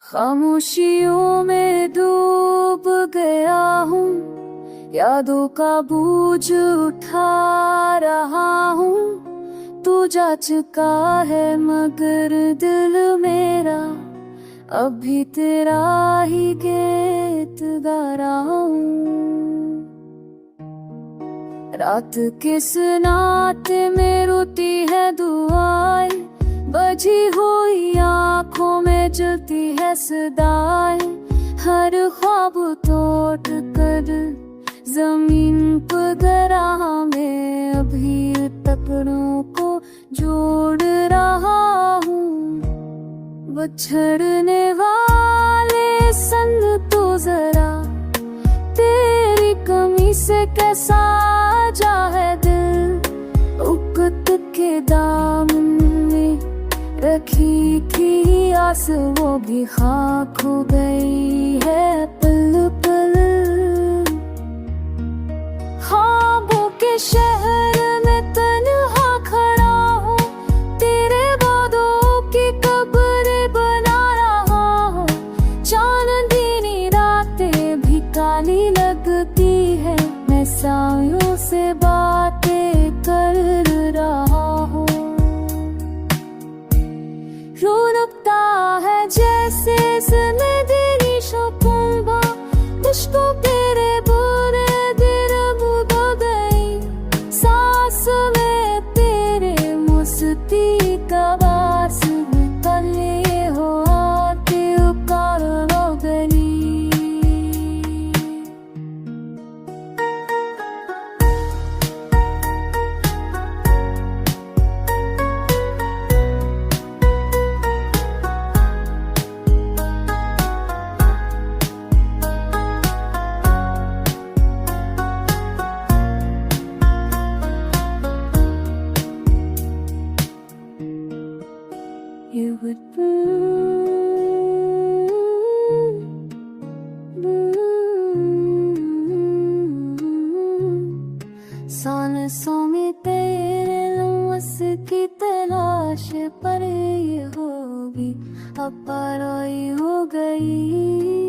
खामोशियों में डूब गया हूँ, यादों का बोझ उठा रहा हूँ। तू जा चुका है मगर दिल मेरा अभी तेरा ही गीत गा रहा हूँ। रात किस नाते में रोती है दुआएं, बजी हुई आँखों में जलती है सदाएं। हर ख्वाब तोड़ कर जमीन पर गिरा मैं अभी टुकड़ों को जोड़ रहा हूँ। बिछड़ने वाले सन तो जरा तेरी कमी से कैसा जा है दिल। उकत के दामन में रखी थी आस वो भी खाक हो गई है पल पल। ख्वाबों के शहर में तन्हा खड़ा हूँ, तेरे वादों की कब्र बना रहा हूँ। चांदनी रातें भी काली लगती है, मैं सायों से बातें कर रहा हूँ। रुकता है जैसे जिंदगी शकुंबा, मुझको तेरे बुरे दिल बुझ गई। सांस में तेरे मस्ती का बास तले हो आते उकार हो गई। You would सांसों में तेरे लम्स की तलाश पर ये होगी अब पराई हो गई।